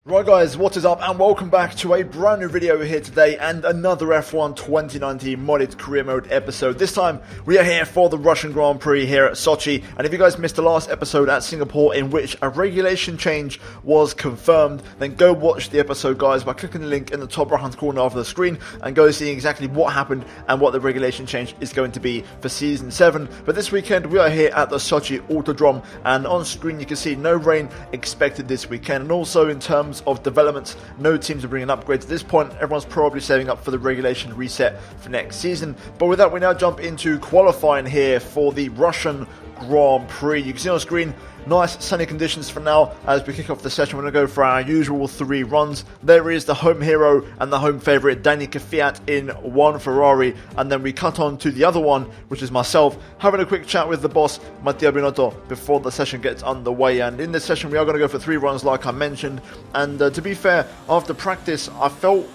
Right guys, what is up and welcome back to a brand new video here today and another F1 2019 modded career mode episode. This time we are here for the Russian Grand Prix here at Sochi, and if you guys missed the last episode at Singapore in which a regulation change was confirmed, then go watch the episode guys by clicking the link in the top right hand corner of the screen and go see exactly what happened and what the regulation change is going to be for Season 7. But this weekend we are here at the Sochi Autodrome, and on screen you can see no rain expected this weekend, and also in terms of developments, no teams are bringing upgrades at this point. Everyone's probably saving up for the regulation reset for next season. But with that, we now jump into qualifying here for the Russian Grand Prix. You can see on screen nice sunny conditions for now. As we kick off the session, we're going to go for our usual 3 runs. There is the home hero and the home favourite Danny Kvyat in one Ferrari, and then we cut on to the other one, which is myself, having a quick chat with the boss Mattia Binotto before the session gets underway. And in this session we are going to go for 3 runs like I mentioned, and to be fair, after practice I felt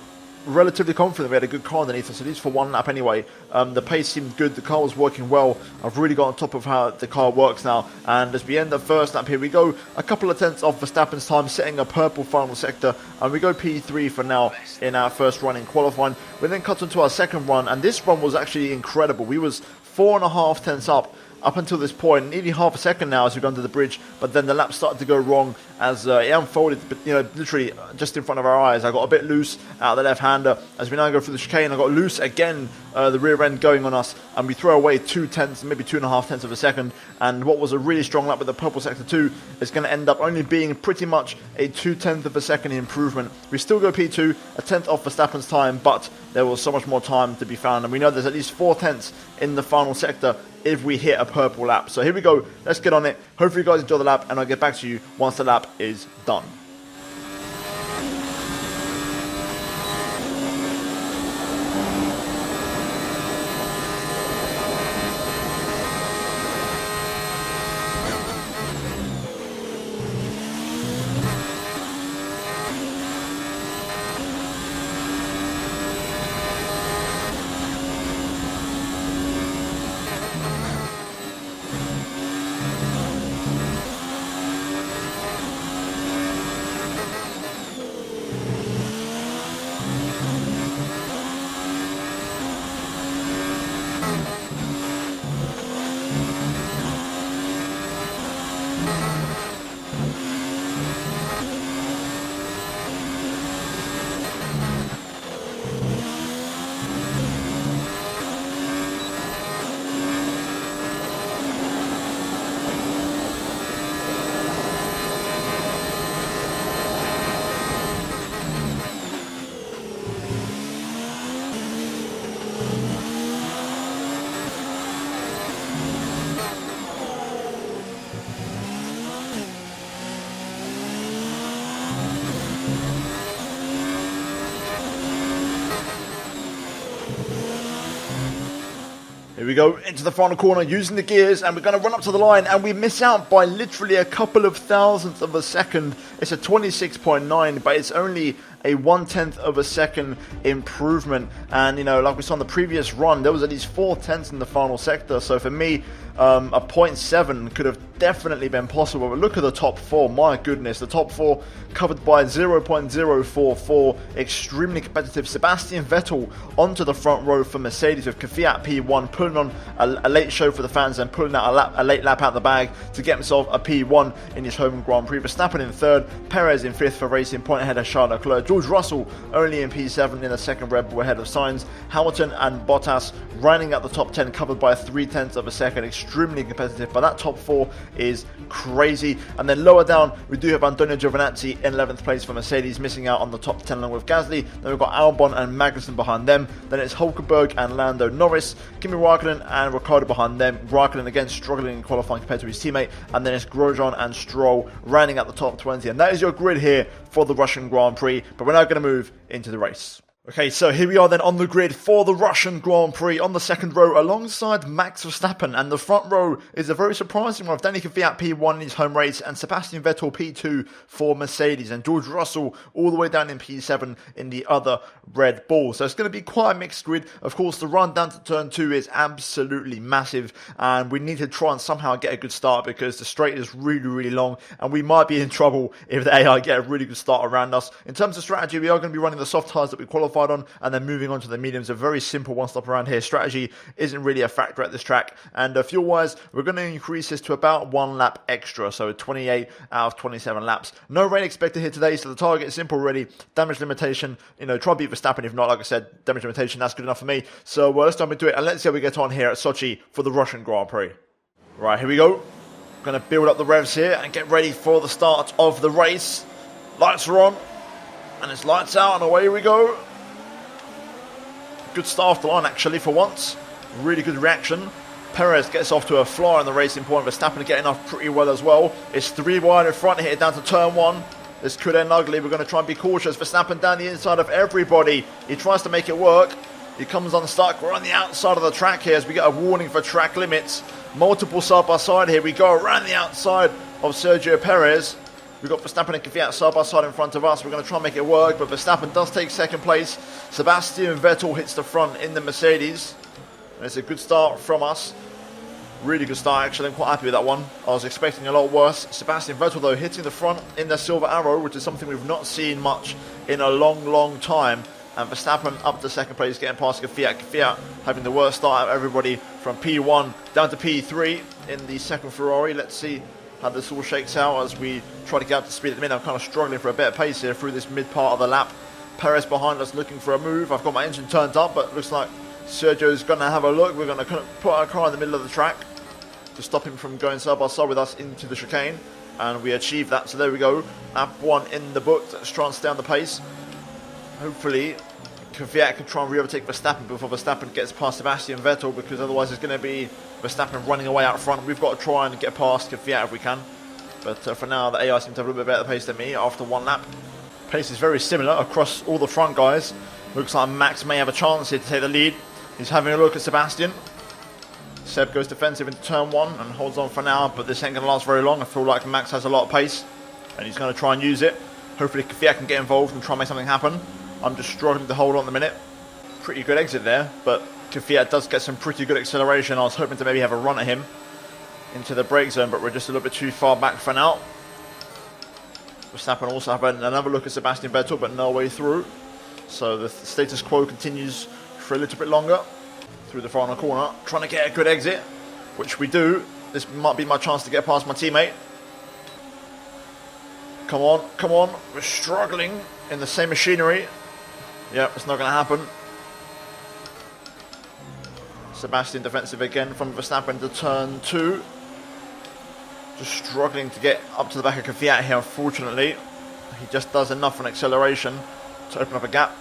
relatively confident we had a good car underneath us, at least for one lap anyway. The pace seemed good, the car was working well. I've really got on top of how the car works now, and as we end the first lap here, we go a couple of tenths off Verstappen's time, setting a purple final sector, and we go P3 for now in our first run in qualifying. We then cut into our second run, and this run was actually incredible. We was 4.5 tenths up until this point, nearly half a second now as we've gone to the bridge, but then the lap started to go wrong as it unfolded, but literally just in front of our eyes. I got a bit loose out of the left-hander. As we now go through the chicane, I got loose again, the rear end going on us, and we throw away 2 tenths, maybe 2.5 tenths of a second, and what was a really strong lap with the purple sector 2 is going to end up only being pretty much a 2/10 of a second improvement. We still go P2, a tenth off Verstappen's time, but there was so much more time to be found, and we know there's at least 4 tenths in the final sector if we hit a purple lap. So here we go, let's get on it. Hopefully you guys enjoy the lap, and I'll get back to you once the lap is done. Here we go into the final corner using the gears, and we're going to run up to the line, and we miss out by literally a couple of thousandths of a second. It's a 26.9, but it's only a 1/10 of a second improvement. And like we saw on the previous run, there was at least 4 tenths in the final sector. So for me, a 0.7 could have definitely been possible. But look at the top 4, my goodness, the top 4 covered by 0.044, extremely competitive. Sebastian Vettel onto the front row for Mercedes, with Kvyat P1 pulling on a late show for the fans and pulling out a late lap out the bag to get himself a P1 in his home Grand Prix. Verstappen in 3rd, Perez in 5th for Racing Point ahead of Charles Leclerc. George Russell only in P7 in the 2nd Red Bull ahead of Sainz. Hamilton and Bottas rounding out the top 10, covered by 3/10 of a second. Extremely competitive, but that top 4 is crazy. And then lower down we do have Antonio Giovinazzi in 11th place for Mercedes, missing out on the top 10 along with Gasly. Then we've got Albon and Magnussen behind them. Then it's Hulkenberg and Lando Norris, Kimi Raikkonen and Ricciardo behind them. Raikkonen again struggling in qualifying compared to his teammate. And then it's Grosjean and Stroll rounding out the top 20. And that is your grid here for the Russian Grand Prix. But we're now going to move into the race. Okay, so here we are then on the grid for the Russian Grand Prix on the second row alongside Max Verstappen, and the front row is a very surprising one of Danny Kvyat P1 in his home race and Sebastian Vettel P2 for Mercedes and George Russell all the way down in P7 in the other Red Bull. So it's going to be quite a mixed grid. Of course, the run down to turn 2 is absolutely massive and we need to try and somehow get a good start because the straight is really long and we might be in trouble if the AI get a really good start around us. In terms of strategy, we are going to be running the soft tyres that we qualified on and then moving on to the mediums. A very simple one stop around here. Strategy isn't really a factor at this track, and fuel wise we're going to increase this to about 1 lap extra, so 28 out of 27 laps. No rain expected here today, so the target is simple really. Damage limitation, try and beat Verstappen. If not, like I said, damage limitation, that's good enough for me. So let's jump into it and let's see how we get on here at Sochi for the Russian Grand Prix. Right, here we go. Going to build up the revs here and get ready for the start of the race. Lights are on and it's lights out and away we go. Good start off the line actually for once. Really good reaction. Perez gets off to a flyer in the racing point. Verstappen getting off pretty well as well. It's 3 wide in front here down to turn 1. This could end ugly. We're going to try and be cautious. Verstappen down the inside of everybody. He tries to make it work. He comes unstuck. We're on the outside of the track here as we get a warning for track limits. Multiple side by side here. We go around the outside of Sergio Perez. We've got Verstappen and Kvyat side by side in front of us. We're going to try and make it work, but Verstappen does take second place. Sebastian Vettel hits the front in the Mercedes. And it's a good start from us. Really good start actually. I'm quite happy with that one. I was expecting a lot worse. Sebastian Vettel though hitting the front in the silver arrow, which is something we've not seen much in a long time. And Verstappen up to second place, getting past Kvyat. Kvyat having the worst start out of everybody from P1 down to P3 in the second Ferrari. Let's see how this all shakes out as we try to get up to speed at the minute. I'm kind of struggling for a better pace here through this mid part of the lap. Perez behind us looking for a move. I've got my engine turned up, but it looks like Sergio's going to have a look. We're going to put our car in the middle of the track to stop him from going side by side with us into the chicane. And we achieved that, so there we go. Lap 1 in the book. Let's try and stay on the pace. Hopefully Kvyat can try and re-overtake Verstappen before Verstappen gets past Sebastian Vettel, because otherwise it's going to be Verstappen running away out front. We've got to try and get past Kvyat if we can. But for now, the AI seems to have a little bit better pace than me after 1 lap. Pace is very similar across all the front guys. Looks like Max may have a chance here to take the lead. He's having a look at Sebastian. Seb goes defensive into turn 1 and holds on for now, but this ain't going to last very long. I feel like Max has a lot of pace and he's going to try and use it. Hopefully Kvyat can get involved and try and make something happen. I'm just struggling to hold on at the minute. Pretty good exit there, but Kvyat does get some pretty good acceleration. I was hoping to maybe have a run at him into the brake zone, but we're just a little bit too far back for now. Verstappen also have another look at Sebastian Vettel, but no way through. So the status quo continues for a little bit longer. Through the final corner, trying to get a good exit, which we do. This might be my chance to get past my teammate. Come on, we're struggling in the same machinery. Yep, it's not going to happen. Sebastian defensive again from Verstappen to turn 2. Just struggling to get up to the back of Kvyat here, unfortunately. He just does enough on acceleration to open up a gap.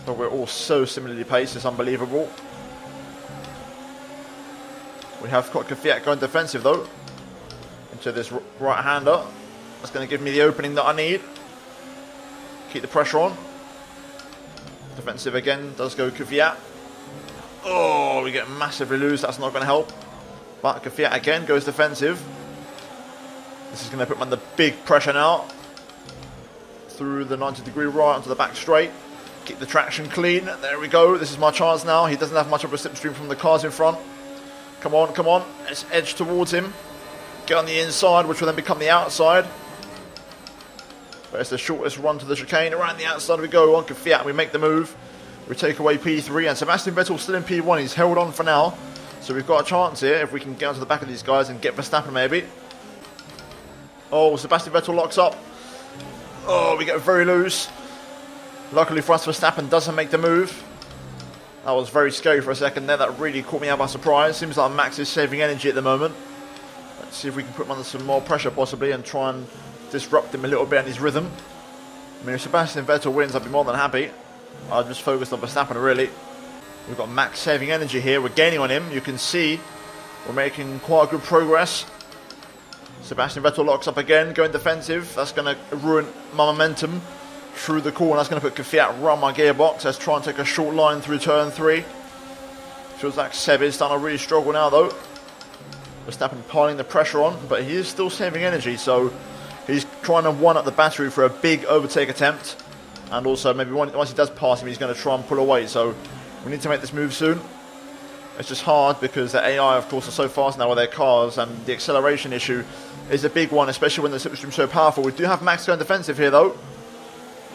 But we're all so similarly paced, it's unbelievable. We have got Kvyat going defensive though, into this right-hander. That's going to give me the opening that I need. Keep the pressure on. Defensive again, does go Kvyat. Oh, we get massively loose, that's not going to help. But Kvyat again goes defensive. This is going to put him under big pressure now. Through the 90-degree right onto the back straight. Keep the traction clean, there we go. This is my chance now. He doesn't have much of a slipstream from the cars in front. Come on, let's edge towards him. Get on the inside, which will then become the outside. But it's the shortest run to the chicane. Around the outside we go on Kvyat. We make the move. We take away P3, and Sebastian Vettel still in P1. He's held on for now. So we've got a chance here if we can get onto the back of these guys and get Verstappen maybe. Oh, Sebastian Vettel locks up. Oh, we get very loose. Luckily for us, Verstappen doesn't make the move. That was very scary for a second there. That really caught me out by surprise. Seems like Max is saving energy at the moment. Let's see if we can put him under some more pressure possibly and try and disrupt him a little bit in his rhythm. I mean, if Sebastian Vettel wins, I'd be more than happy. I'll just focus on Verstappen really. We've got Max saving energy here. We're gaining on him. You can see we're making quite good progress. Sebastian Vettel locks up again, going defensive. That's going to ruin my momentum through the corner. That's going to put Kvyat around my gearbox. Let's try and take a short line through turn 3. Feels like Seb is starting to really struggle now though. Verstappen piling the pressure on, but he is still saving energy, so he's trying to one up the battery for a big overtake attempt. And also maybe once he does pass him, he's going to try and pull away. So we need to make this move soon. It's just hard because the AI, of course, are so fast now with their cars, and the acceleration issue is a big one, especially when the slipstream is so powerful. We do have Max going defensive here, though.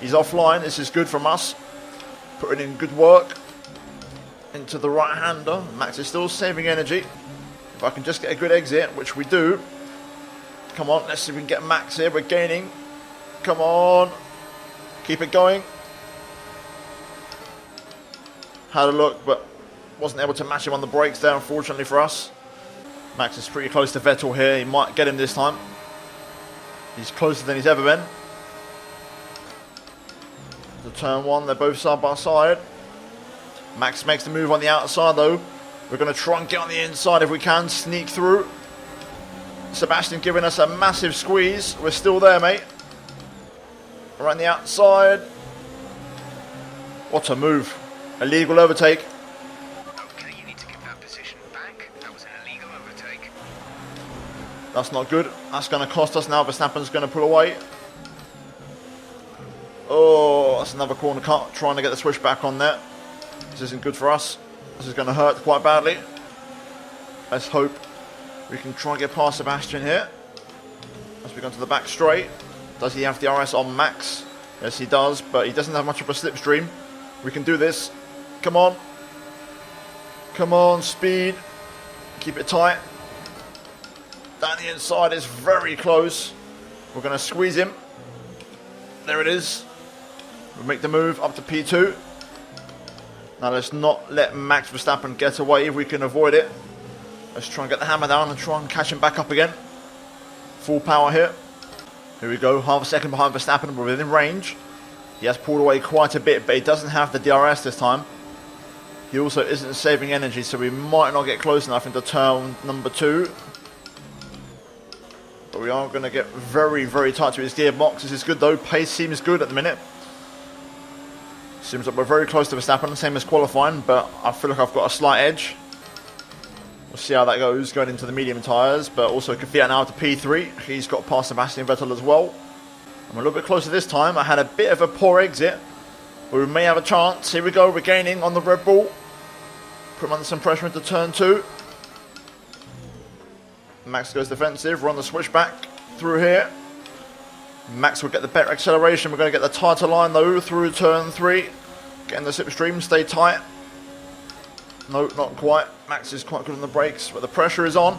He's offline. This is good from us. Putting in good work into the right-hander. Max is still saving energy. If I can just get a good exit, which we do. Come on, let's see if we can get Max here. We're gaining. Come on. Keep it going. Had a look, but wasn't able to match him on the brakes there, unfortunately for us. Max is pretty close to Vettel here. He might get him this time. He's closer than he's ever been. The turn 1, they're both side by side. Max makes the move on the outside though. We're going to try and get on the inside if we can, sneak through. Sebastian giving us a massive squeeze. We're still there, mate. Around the outside. What a move. Illegal overtake. Okay, you need to give that position back. That was an illegal overtake. That's not good. That's going to cost us now. Verstappen's going to pull away. Oh, that's another corner cut. Trying to get the switch back on there. This isn't good for us. This is going to hurt quite badly. Let's hope we can try and get past Sebastian here. As we go to the back straight. Does he have the RS on Max? Yes, he does, but he doesn't have much of a slipstream. We can do this. Come on. Come on, speed. Keep it tight. Down the inside is very close. We're going to squeeze him. There it is. We'll make the move up to P2. Now let's not let Max Verstappen get away if we can avoid it. Let's try and get the hammer down and try and catch him back up again. Full power here. Here we go, half a second behind Verstappen, we're within range. He has pulled away quite a bit, but he doesn't have the DRS this time. He also isn't saving energy, so we might not get close enough into turn number 2. But we are going to get very, very tight to his gearbox. This is good though, pace seems good at the minute. Seems like we're very close to Verstappen, same as qualifying, but I feel like I've got a slight edge. We'll see how that goes, going into the medium tyres, but also Kvyat now to P3. He's got past Sebastian Vettel as well. I'm a little bit closer this time. I had a bit of a poor exit, but we may have a chance. Here we go, we're gaining on the Red Bull. Put him under some pressure into turn 2. Max goes defensive, we're on the switchback through here. Max will get the better acceleration. We're going to get the tighter line though through turn 3. Getting the slipstream, stay tight. No, not quite. Max is quite good on the brakes, but the pressure is on.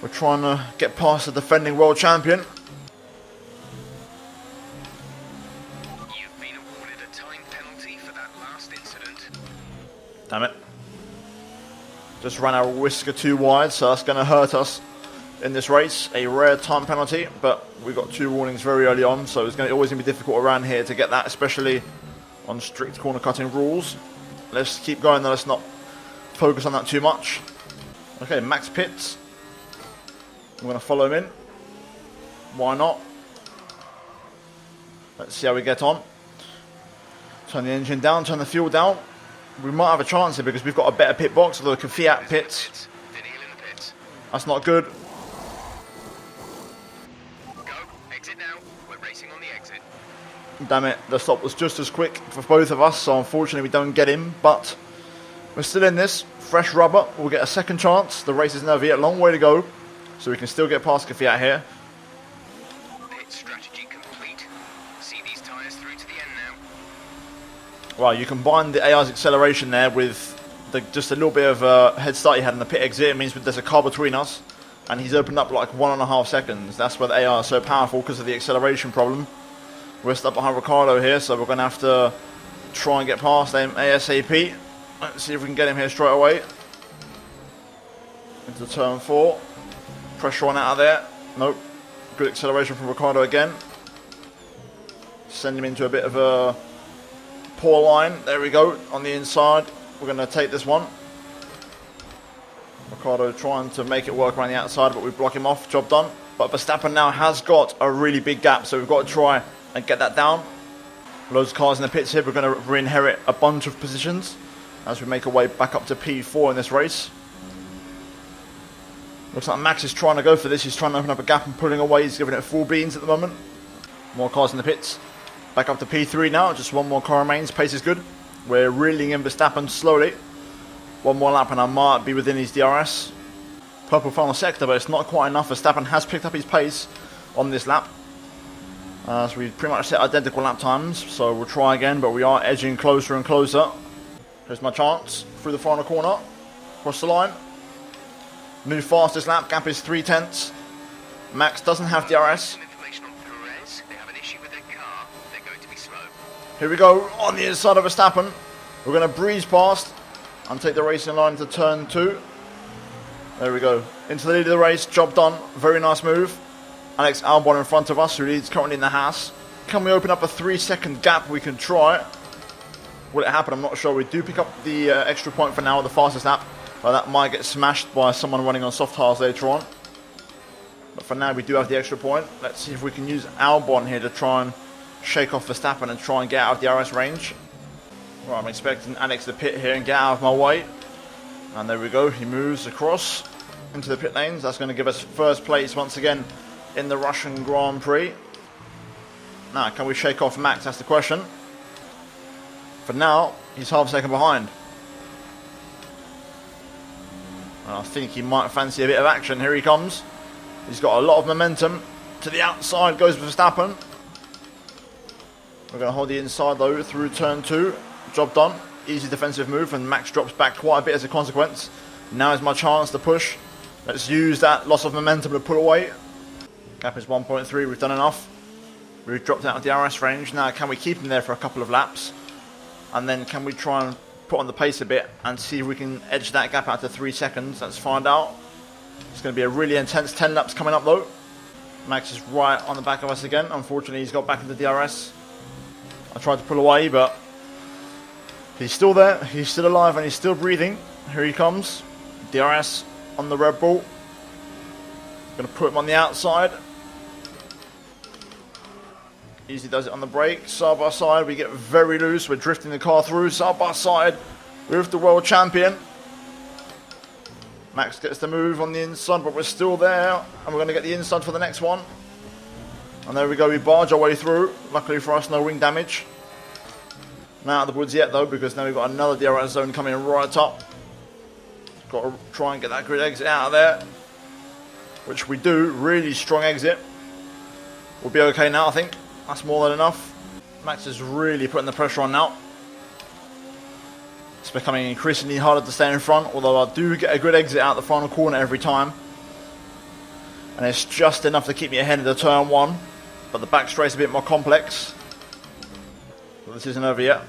We're trying to get past the defending world champion. You've been awarded a time penalty for that last incident. Damn it. Just ran our whisker too wide, so that's going to hurt us in this race. A rare time penalty, but we got 2 warnings very early on, so it's always going to be difficult around here to get that, especially on strict corner cutting rules. Let's keep going though, let's not focus on that too much. Okay, Max pits. I'm going to follow him in. Why not? Let's see how we get on. Turn the engine down, turn the fuel down. We might have a chance here because we've got a better pit box, although Kvyat pits. That's not good. Go, exit now. We're racing on the exit. Damn it, the stop was just as quick for both of us, so unfortunately we don't get him, but we're still in this. Fresh rubber, we'll get a second chance. The race is never yet, a long way to go, so we can still get past Kvyat here. Pit strategy complete. See these tyres through to the end now. Right, you combine the AI's acceleration there with just a little bit of a head start he had in the pit exit. It means there's a car between us, and he's opened up like 1.5 seconds. That's why the AI is so powerful, because of the acceleration problem. We're stuck behind Ricardo here, so we're going to have to try and get past him ASAP. Let's see if we can get him here straight away. Into turn 4. Pressure on out of there. Nope. Good acceleration from Ricardo again. Send him into a bit of a poor line. There we go, on the inside. We're going to take this one. Ricardo trying to make it work around the outside, but we block him off. Job done. But Verstappen now has got a really big gap, so we've got to try and get that down. Loads of cars in the pits here. We're going to re-inherit a bunch of positions as we make our way back up to P4 in this race. Looks like Max is trying to go for this. He's trying to open up a gap and pulling away. He's giving it full beans at the moment. More cars in the pits. Back up to P3 now. Just one more car remains. Pace is good. We're reeling in Verstappen slowly. One more lap and I might be within his DRS. Purple final sector, but it's not quite enough. Verstappen has picked up his pace on this lap. So we pretty much set identical lap times. So we'll try again, but we are edging closer and closer. Here's my chance. Through the final corner. Across the line. New fastest lap, gap is 3/10. Max doesn't have DRS. Some information on Perez. They have an issue with their car. They're going to be slow. Here we go, on the inside of Verstappen. We're going to breeze past and take the racing line to turn 2. There we go. Into the lead of the race, job done. Very nice move. Alex Albon in front of us, who leads currently in the Haas. Can we open up a 3-second gap? We can try. Will it happen? I'm not sure. We do pick up the extra point for now, the fastest lap. But that might get smashed by someone running on soft tires later on. But for now, we do have the extra point. Let's see if we can use Albon here to try and shake off Verstappen and try and get out of the DRS range. Right, I'm expecting Alex to pit here and get out of my way. And there we go. He moves across into the pit lanes. That's going to give us first place once again in the Russian Grand Prix. Now, can we shake off Max? That's the question. For now, he's half a second behind. I think he might fancy a bit of action. Here he comes. He's got a lot of momentum. To the outside goes Verstappen. We're going to hold the inside though through turn 2. Job done. Easy defensive move, and Max drops back quite a bit as a consequence. Now is my chance to push. Let's use that loss of momentum to pull away. Gap is 1.3. We've done enough. We've dropped out of the DRS range. Now can we keep him there for a couple of laps? And then can we try and put on the pace a bit and see if we can edge that gap out to 3 seconds. Let's find out. It's going to be a really intense 10 laps coming up though. Max is right on the back of us again. Unfortunately, he's got back into DRS. I tried to pull away, but he's still there. He's still alive and he's still breathing. Here he comes. DRS on the Red Bull. Going to put him on the outside. Easy does it on the brake. Side by side, we get very loose. We're drifting the car through side by side with the world champion. Max gets the move on the inside, but we're still there. And we're going to get the inside for the next one. And there we go. We barge our way through. Luckily for us, no wing damage. Not out of the woods yet, though, because now we've got another DRS zone coming right up. Got to try and get that grid exit out of there. Which we do. Really strong exit. We'll be okay now, I think. That's more than enough. Max is really putting the pressure on now. It's becoming increasingly harder to stay in front, although I do get a good exit out the final corner every time. And it's just enough to keep me ahead of the turn 1. But the back straight's a bit more complex. But this isn't over yet.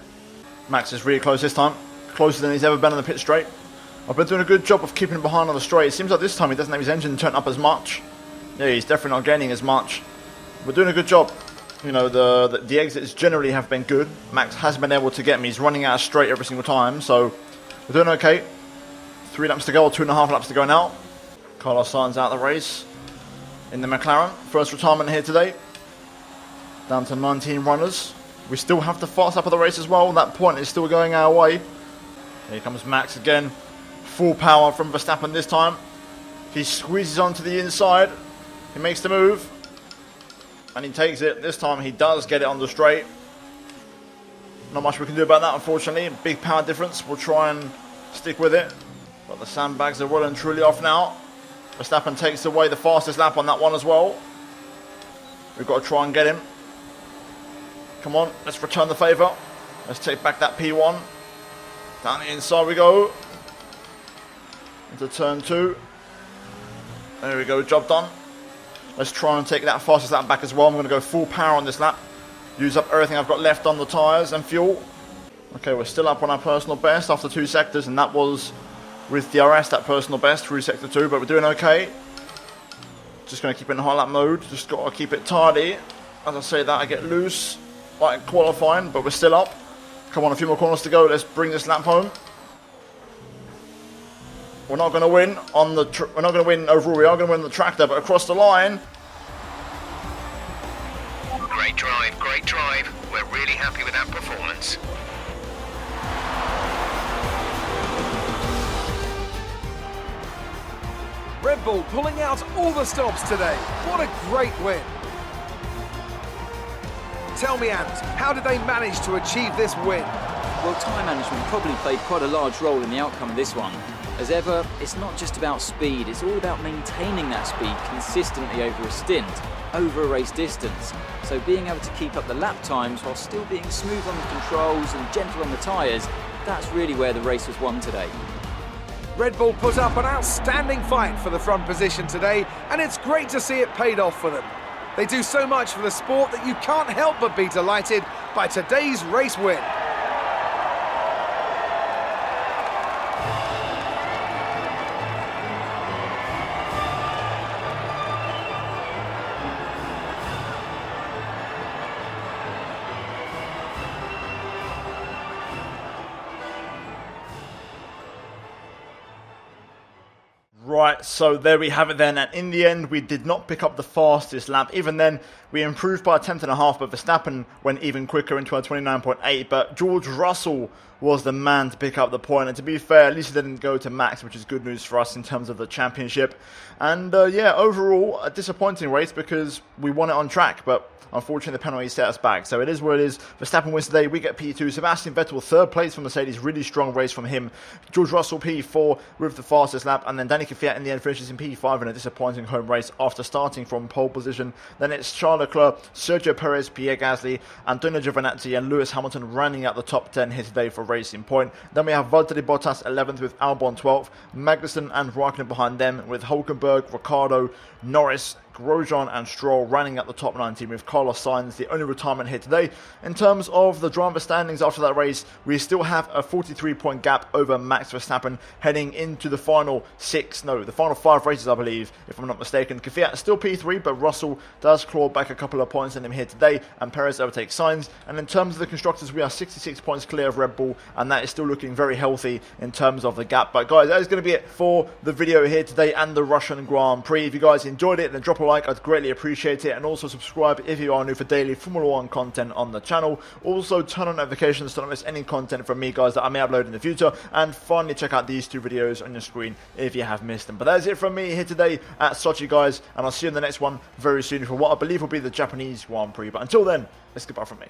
Max is really close this time. Closer than he's ever been on the pit straight. I've been doing a good job of keeping him behind on the straight. It seems like this time he doesn't have his engine turned up as much. Yeah, he's definitely not gaining as much. We're doing a good job. You know, the exits generally have been good. Max has been able to get me. He's running out of straight every single time, so we're doing okay. 3 laps to go, or 2.5 laps to go now. Carlos Sainz out of the race in the McLaren. First retirement here today. Down to 19 runners. We still have the fast lap of the race as well. That point is still going our way. Here comes Max again. Full power from Verstappen this time. He squeezes onto the inside. He makes the move. And he takes it. This time he does get it on the straight. Not much we can do about that, unfortunately. Big power difference. We'll try and stick with it. But the sandbags are well and truly off now. Verstappen takes away the fastest lap on that one as well. We've got to try and get him. Come on, let's return the favour. Let's take back that P1. Down the inside we go. Into turn 2. There we go, job done. Let's try and take that fastest lap back as well. I'm going to go full power on this lap. Use up everything I've got left on the tyres and fuel. Okay, we're still up on our personal best after 2 sectors, and that was with DRS, that personal best through sector 2, but we're doing okay. Just going to keep it in high lap mode. Just got to keep it tidy. As I say that, I get loose, like qualifying, but we're still up. Come on, a few more corners to go. Let's bring this lap home. We're not going to win on the. We're not going to win overall. We are going to win the tractor, but across the line. Great Great drive, great drive. We're really happy with that performance. Red Bull pulling out all the stops today. What a great win. Tell me, Ant, how did they manage to achieve this win? Well, time management probably played quite a large role in the outcome of this one. As ever, it's not just about speed, it's all about maintaining that speed consistently over a stint, over a race distance. So being able to keep up the lap times while still being smooth on the controls and gentle on the tyres, that's really where the race was won today. Red Bull put up an outstanding fight for the front position today, and it's great to see it paid off for them. They do so much for the sport that you can't help but be delighted by today's race win. Right, so there we have it then, and in the end we did not pick up the fastest lap. Even then, we improved by a tenth and a half, but Verstappen went even quicker into a 29.8, but George Russell was the man to pick up the point, and to be fair, at least he didn't go to Max, which is good news for us in terms of the championship. And yeah, overall, a disappointing race because we won it on track, but unfortunately the penalty set us back, so it is what it is. Verstappen wins today, we get P2, Sebastian Vettel third place from Mercedes, really strong race from him. George Russell P4 with the fastest lap, and then Danny Kvyat in the end finishes in P5 in a disappointing home race after starting from pole position. Then it's Charles Leclerc, Sergio Perez, Pierre Gasly, Antonio Giovinazzi and Lewis Hamilton running out the top 10 here today for Racing Point. Then we have Valtteri Bottas 11th with Albon 12th, Magnussen and Raikkonen behind them with Hulkenberg, Ricciardo, Norris, Grosjean and Stroll running at the top 19 with Carlos Sainz, the only retirement here today. In terms of the driver standings after that race, we still have a 43-point gap over Max Verstappen heading into the final final 5 races, I believe, if I'm not mistaken. Kvyat still P3, but Russell does claw back a couple of points in him here today, and Perez overtakes Sainz. And in terms of the constructors, we are 66 points clear of Red Bull, and that is still looking very healthy in terms of the gap. But guys, that is going to be it for the video here today and the Russian Grand Prix. If you guys enjoyed it, then drop a like, I'd greatly appreciate it, and also subscribe if you are new for daily Formula 1 content on the channel. Also turn on notifications to not miss any content from me, guys, that I may upload in the future, and finally check out these 2 videos on your screen if you have missed them. But that is it from me here today at Sochi, guys, and I'll see you in the next one very soon for what I believe will be the Japanese Grand Prix. But until then, it's goodbye from me.